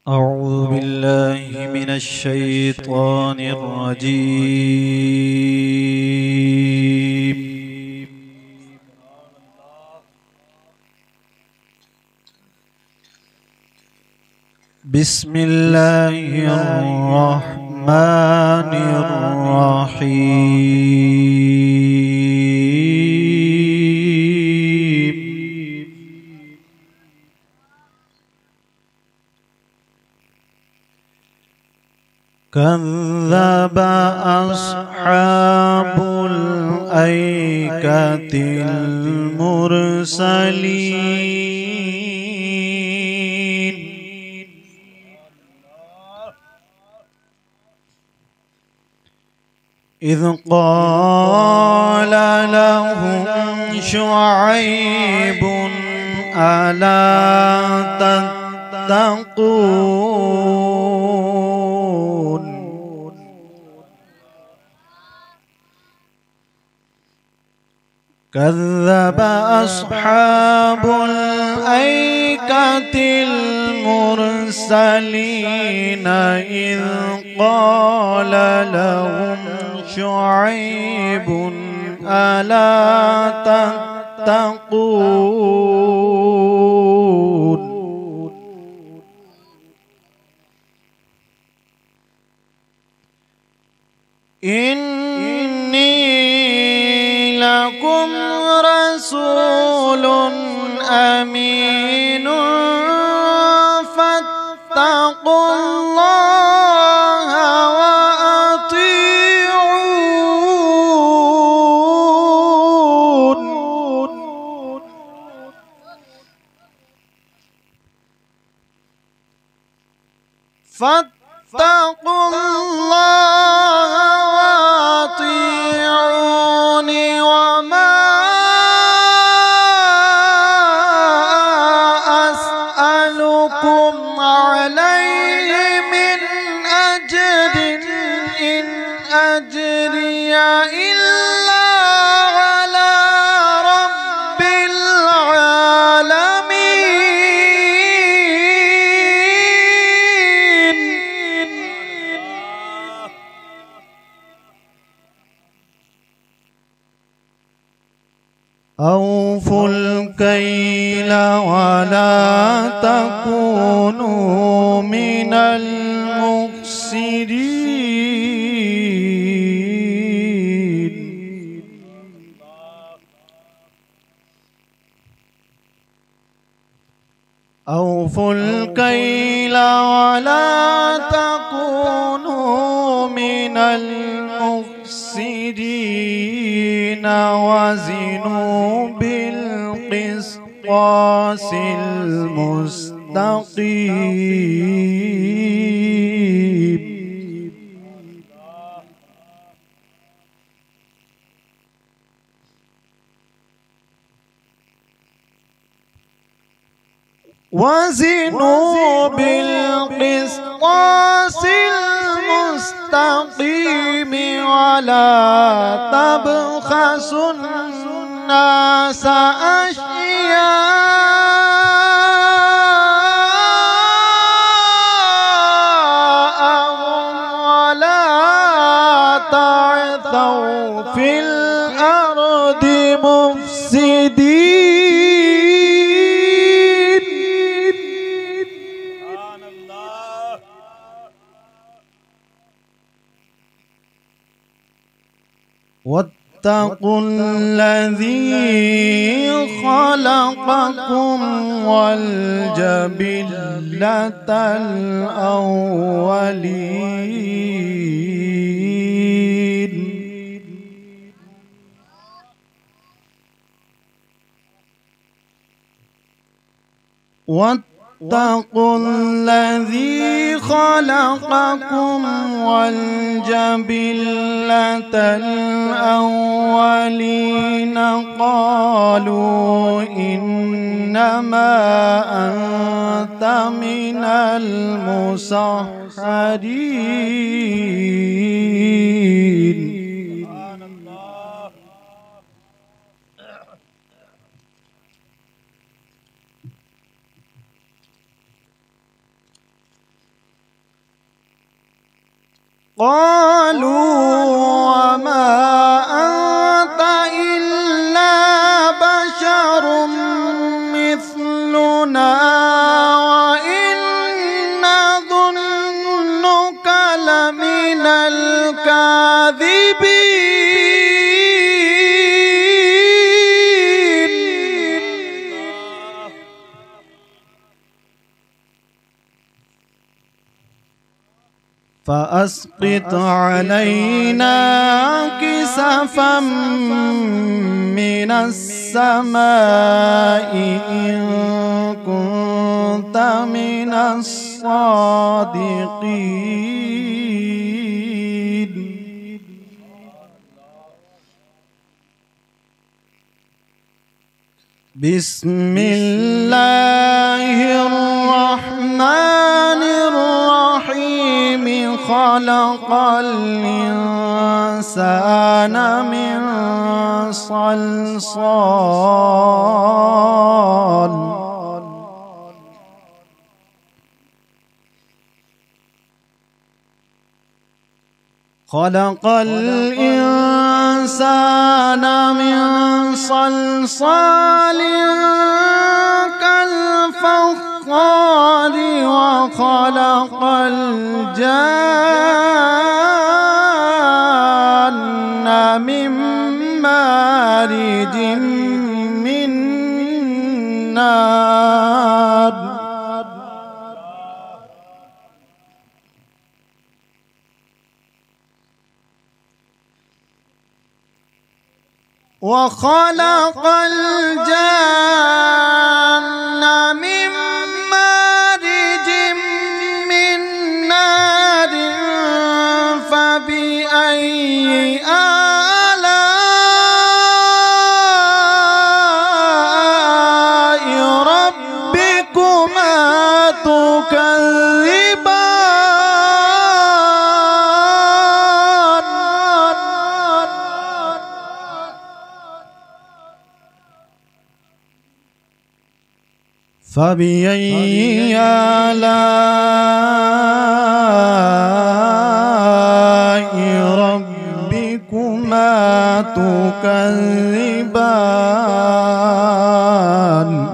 أعوذ بالله من الشيطان الرجيم. بسم الله الرحمن الرحيم. كذب أصحاب الأيكة المرسلين إذ قال لهم شعيب ألا تتقون كذب أصحاب الأيكة المرسلين إذ قال لهم شعيب ألا تتقون إني لكم رسول أمين فاتقوا الله وأطيعون فاتقوا الله وأطيعوني وما أسألكم عليه من أجر إن أجري إلا على رب العالمين. أوفوا الكيل ولا تكونوا من المخسرين. أوفوا الكيل ولا تكونوا من المفسدين وزنوا بالقسطاس المستقيم. وزنوا بالقسطاس المستقيم ولا تبخسوا الناس أشياءهم ولا تعثوا في الأرض مفسدين. واتقوا الذي خلقكم والجبلة الأولين واتقوا الذي خلقكم والجبلة الأولين قالوا إنما أنت من المسحرين. قالوا وما أنت إلا بشر مثلنا وإن نظنك لمن الكاذبين فأسقط علينا كسفا من السماء إن كنت من الصادقين بسم الله الرحمن الرحيم خلق الإنسان من صلصال خلق الإنسان من صلصال كالفخار وخلق الجان من مارج من نار وخلق الجان من مارج من نار فبأي آلاء ربكما تكذبان فبأي آلاء ربكما تكذبان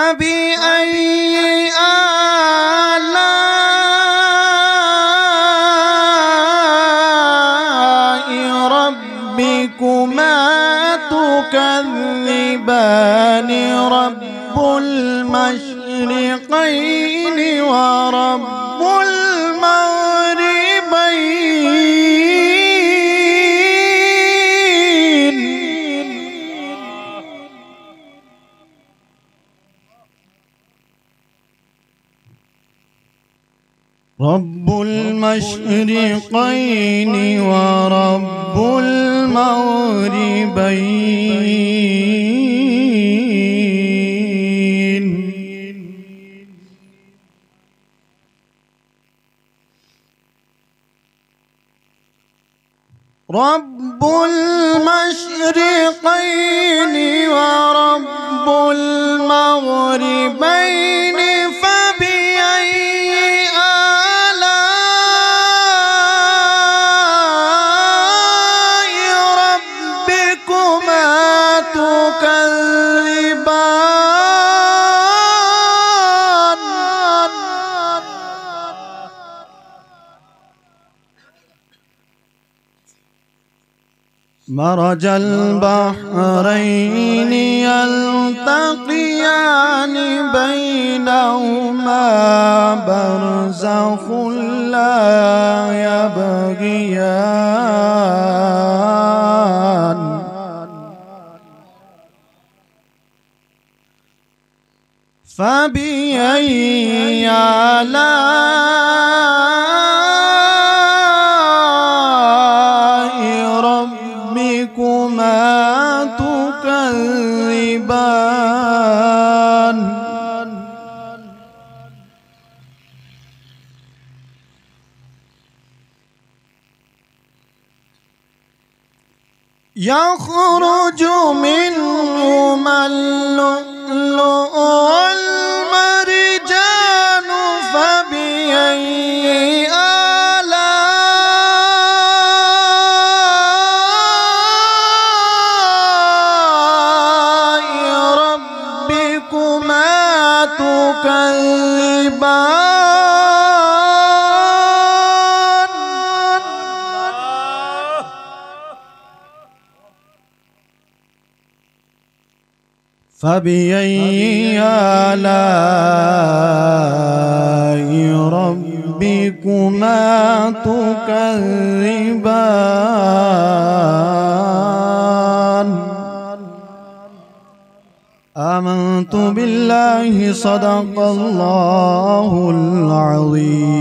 فبأي آلاء ربكما تكذبان رب المشرقين ورب المغربين رب المشرقين ورب المغربين رب المشرقين ورب المغربين فبأي مرج البحرين يلتقيان بينهما برزخ لا يبغيان فبأي آلاء ربكما تكذبان يخرج منهما اللؤلؤ والمرجان فبأي آلاء ربكما تكذبان فبأي آلاء ربكما تكذبان آمنت بالله صدق الله العظيم.